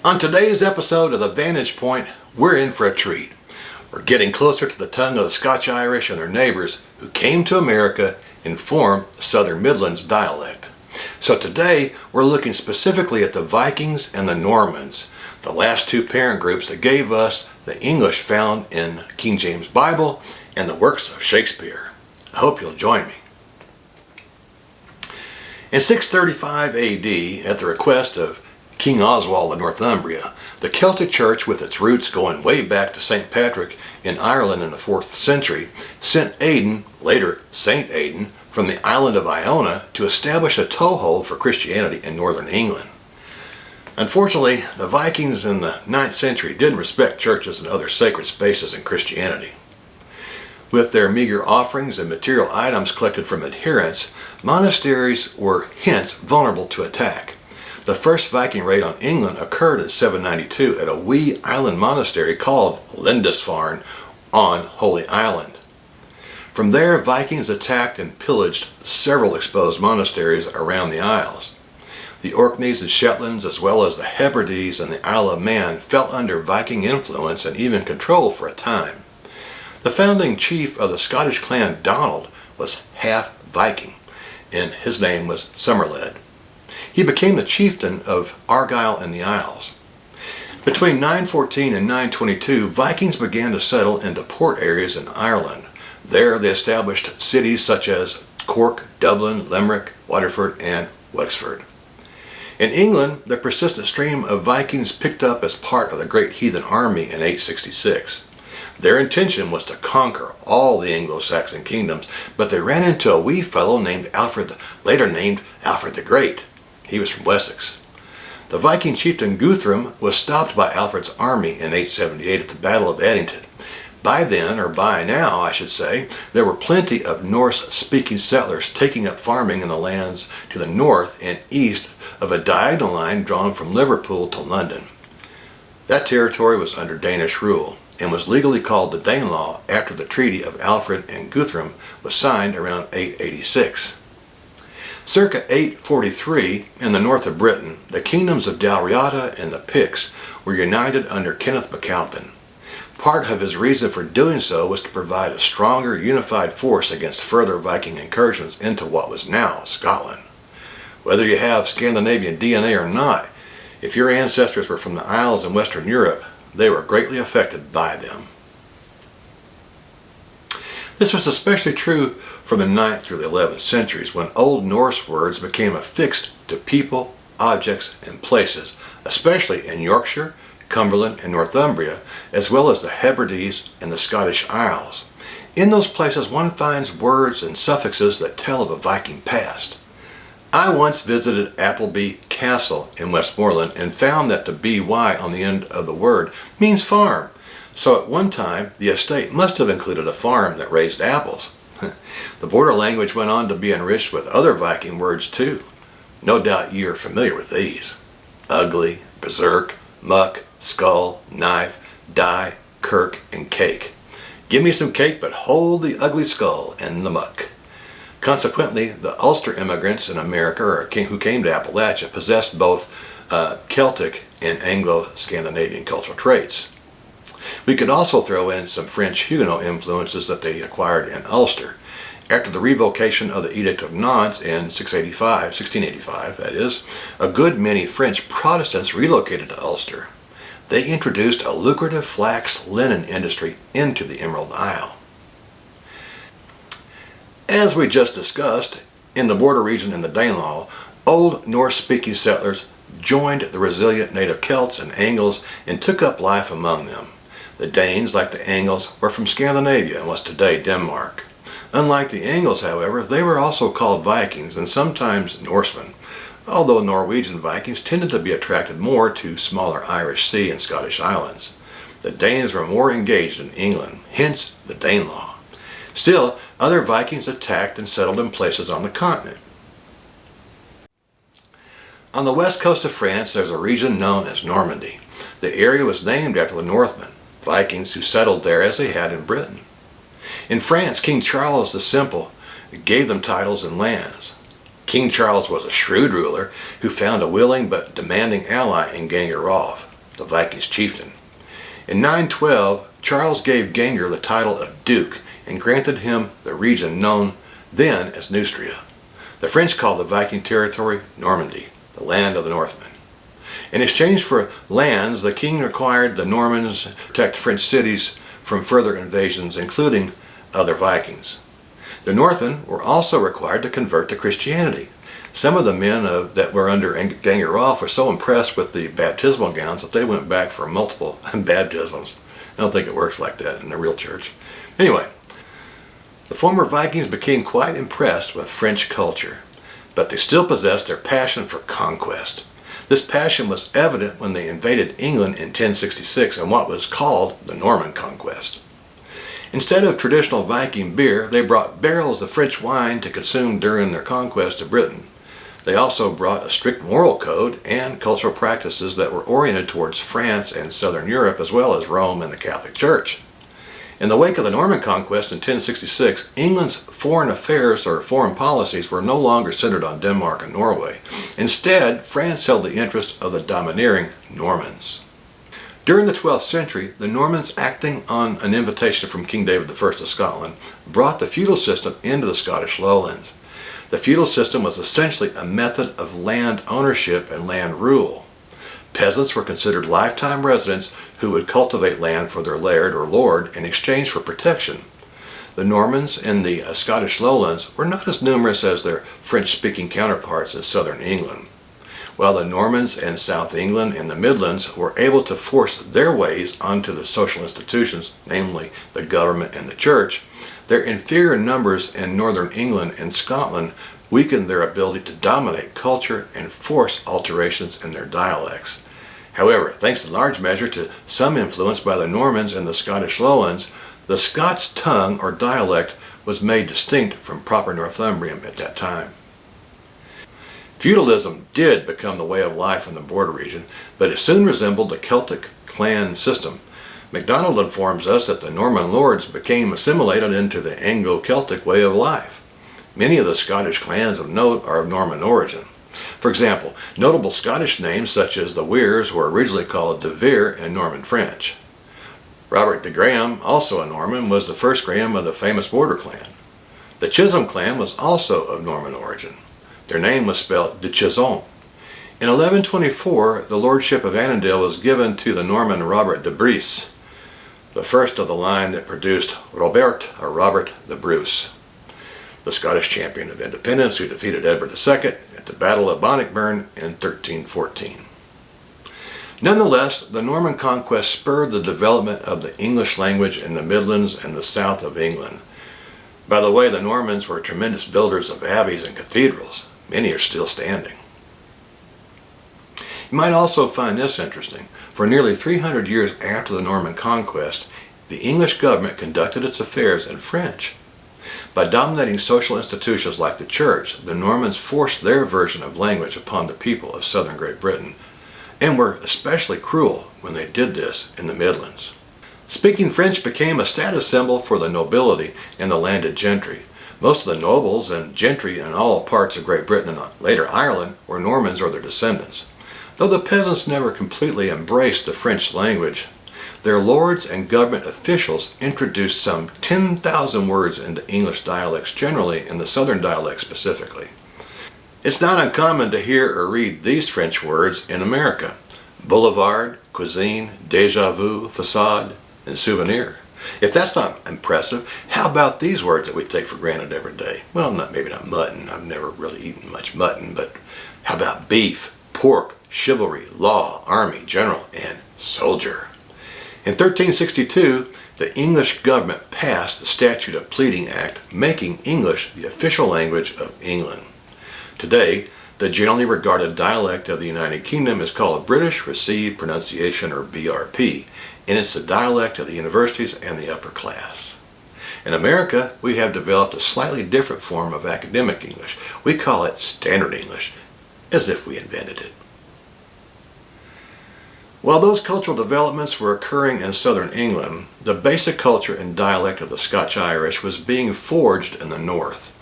On today's episode of the Vanntage Point, we're in for a treat. We're getting closer to the tongue of the Scotch-Irish and their neighbors who came to America and formed the Southern Midlands dialect. So today, we're looking specifically at the Vikings and the Normans, the last two parent groups that gave us the English found in King James Bible and the works of Shakespeare. I hope you'll join me. In 635 AD, at the request of King Oswald of Northumbria, the Celtic Church, with its roots going way back to St. Patrick in Ireland in the 4th century, sent Aidan, later Saint Aidan, from the island of Iona to establish a toehold for Christianity in northern England. Unfortunately, the Vikings in the 9th century didn't respect churches and other sacred spaces in Christianity. With their meager offerings and material items collected from adherents, monasteries were hence vulnerable to attack. The first Viking raid on England occurred in 792 at a wee island monastery called Lindisfarne on Holy Island. From there, Vikings attacked and pillaged several exposed monasteries around the Isles. The Orkneys and Shetlands, as well as the Hebrides and the Isle of Man, fell under Viking influence and even control for a time. The founding chief of the Scottish clan, Donald, was half Viking, and his name was Somerled. He became the chieftain of Argyll and the Isles. Between 914 and 922, Vikings began to settle into port areas in Ireland. There they established cities such as Cork, Dublin, Limerick, Waterford, and Wexford. In England, the persistent stream of Vikings picked up as part of the Great Heathen Army in 866. Their intention was to conquer all the Anglo-Saxon kingdoms, but they ran into a wee fellow named Alfred, later named Alfred the Great. He was from Wessex. The Viking chieftain Guthrum was stopped by Alfred's army in 878 at the Battle of Edington. By then, or by now I should say, there were plenty of Norse-speaking settlers taking up farming in the lands to the north and east of a diagonal line drawn from Liverpool to London. That territory was under Danish rule and was legally called the Danelaw after the Treaty of Alfred and Guthrum was signed around 886. Circa 843, in the north of Britain, the kingdoms of Dalriada and the Picts were united under Kenneth MacAlpin. Part of his reason for doing so was to provide a stronger, unified force against further Viking incursions into what was now Scotland. Whether you have Scandinavian DNA or not, if your ancestors were from the Isles in Western Europe, they were greatly affected by them. This was especially true from the 9th through the 11th centuries, when Old Norse words became affixed to people, objects, and places, especially in Yorkshire, Cumberland, and Northumbria, as well as the Hebrides and the Scottish Isles. In those places, one finds words and suffixes that tell of a Viking past. I once visited Appleby Castle in Westmoreland and found that the by on the end of the word means farm. So at one time, the estate must have included a farm that raised apples. The border language went on to be enriched with other Viking words too. No doubt you're familiar with these. Ugly, berserk, muck, skull, knife, die, kirk, and cake. Give me some cake, but hold the ugly skull and the muck. Consequently, the Ulster immigrants in America, who came to Appalachia, possessed both Celtic and Anglo-Scandinavian cultural traits. We could also throw in some French Huguenot influences that they acquired in Ulster. After the revocation of the Edict of Nantes in 1685, that is, a good many French Protestants relocated to Ulster. They introduced a lucrative flax linen industry into the Emerald Isle. As we just discussed, in the border region in the Danelaw, Old Norse-speaking settlers joined the resilient native Celts and Angles and took up life among them. The Danes, like the Angles, were from Scandinavia and what's today Denmark. Unlike the Angles, however, they were also called Vikings and sometimes Norsemen, although Norwegian Vikings tended to be attracted more to smaller Irish Sea and Scottish islands. The Danes were more engaged in England, hence the Danelaw. Still, other Vikings attacked and settled in places on the continent. On the west coast of France, there's a region known as Normandy. The area was named after the Northmen, Vikings who settled there as they had in Britain. In France, King Charles the Simple gave them titles and lands. King Charles was a shrewd ruler who found a willing but demanding ally in Genghis. the Vikings chieftain. In 912, Charles gave Gengir the title of Duke and granted him the region known then as Neustria. The French called the Viking territory Normandy, the land of the Northmen. In exchange for lands, the king required the Normans to protect French cities from further invasions, including other Vikings. The Northmen were also required to convert to Christianity. Some of the men that were under Gengir were so impressed with the baptismal gowns that they went back for multiple baptisms. I don't think it works like that in the real church. Anyway, the former Vikings became quite impressed with French culture, but they still possessed their passion for conquest. This passion was evident when they invaded England in 1066 in what was called the Norman Conquest. Instead of traditional Viking beer, they brought barrels of French wine to consume during their conquest of Britain. They also brought a strict moral code and cultural practices that were oriented towards France and Southern Europe, as well as Rome and the Catholic Church. In the wake of the Norman Conquest in 1066, England's foreign affairs or foreign policies were no longer centered on Denmark and Norway. Instead, France held the interest of the domineering Normans. During the 12th century, the Normans, acting on an invitation from King David I of Scotland, brought the feudal system into the Scottish lowlands. The feudal system was essentially a method of land ownership and land rule. Peasants were considered lifetime residents who would cultivate land for their laird or lord in exchange for protection. The Normans in the Scottish lowlands were not as numerous as their French-speaking counterparts in southern England. While the Normans in South England and the Midlands were able to force their ways onto the social institutions, namely the government and the church, their inferior numbers in northern England and Scotland weakened their ability to dominate culture and force alterations in their dialects. However, thanks in large measure to some influence by the Normans in the Scottish lowlands, the Scots tongue or dialect was made distinct from proper Northumbrian at that time. Feudalism did become the way of life in the border region, but it soon resembled the Celtic clan system. MacDonald informs us that the Norman lords became assimilated into the Anglo-Celtic way of life. Many of the Scottish clans of note are of Norman origin. For example, notable Scottish names such as the Wears were originally called De Vere in Norman French. Robert de Graham, also a Norman, was the first Graham of the famous Border clan. The Chisholm clan was also of Norman origin. Their name was spelled de Chisholm. In 1124, the lordship of Annandale was given to the Norman Robert de Bruce, the first of the line that produced Robert or Robert the Bruce, the Scottish champion of independence who defeated Edward II at the Battle of Bannockburn in 1314. Nonetheless, the Norman conquest spurred the development of the English language in the Midlands and the south of England. By the way, the Normans were tremendous builders of abbeys and cathedrals. Many are still standing. You might also find this interesting. For nearly 300 years after the Norman conquest, the English government conducted its affairs in French. By dominating social institutions like the church, the Normans forced their version of language upon the people of southern Great Britain, and were especially cruel when they did this in the Midlands. Speaking French became a status symbol for the nobility and the landed gentry. Most of the nobles and gentry in all parts of Great Britain and later Ireland were Normans or their descendants. Though the peasants never completely embraced the French language, their lords and government officials introduced some 10,000 words into English dialects generally and the southern dialects specifically. It's not uncommon to hear or read these French words in America: boulevard, cuisine, déjà vu, facade, and souvenir. If that's not impressive, how about these words that we take for granted every day? Well, maybe not mutton. I've never really eaten much mutton, but how about beef, pork, chivalry, law, army, general, and soldier? In 1362, the English government passed the Statute of Pleading Act, making English the official language of England. Today, the generally regarded dialect of the United Kingdom is called British Received Pronunciation, or BRP, and it's the dialect of the universities and the upper class. In America, we have developed a slightly different form of academic English. We call it Standard English, as if we invented it. While those cultural developments were occurring in southern England, the basic culture and dialect of the Scotch-Irish was being forged in the north.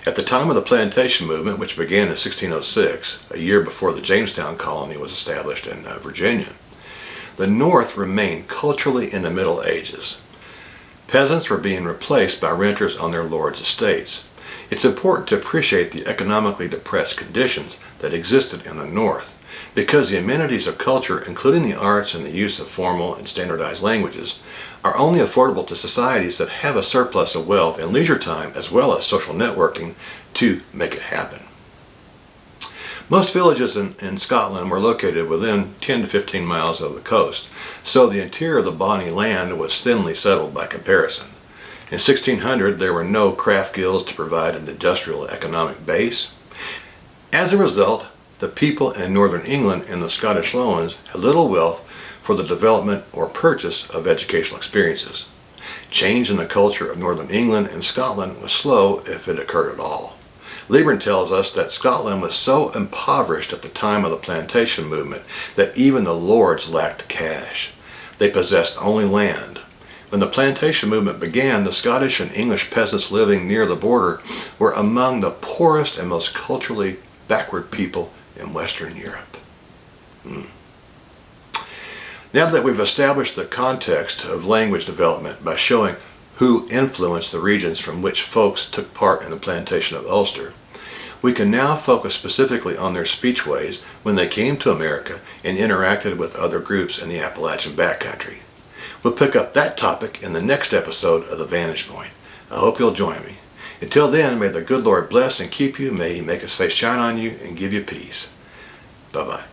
At the time of the plantation movement, which began in 1606, a year before the Jamestown colony was established in Virginia, the North remained culturally in the Middle Ages. Peasants were being replaced by renters on their lords' estates. It's important to appreciate the economically depressed conditions that existed in the North, because the amenities of culture, including the arts and the use of formal and standardized languages, are only affordable to societies that have a surplus of wealth and leisure time as well as social networking to make it happen. Most villages in Scotland were located within 10 to 15 miles of the coast, so the interior of the Bonny Land was thinly settled by comparison. In 1600, there were no craft guilds to provide an industrial economic base. As a result, the people in northern England and the Scottish Lowlands had little wealth for the development or purchase of educational experiences. Change in the culture of northern England and Scotland was slow if it occurred at all. Lieberman tells us that Scotland was so impoverished at the time of the plantation movement that even the lords lacked cash. They possessed only land. When the plantation movement began, the Scottish and English peasants living near the border were among the poorest and most culturally backward people in Western Europe. Now that we've established the context of language development by showing who influenced the regions from which folks took part in the plantation of Ulster, we can now focus specifically on their speechways when they came to America and interacted with other groups in the Appalachian backcountry. We'll pick up that topic in the next episode of the Vanntage Point. I hope you'll join me. Until then, may the good Lord bless and keep you. May He make His face shine on you and give you peace. Bye-bye.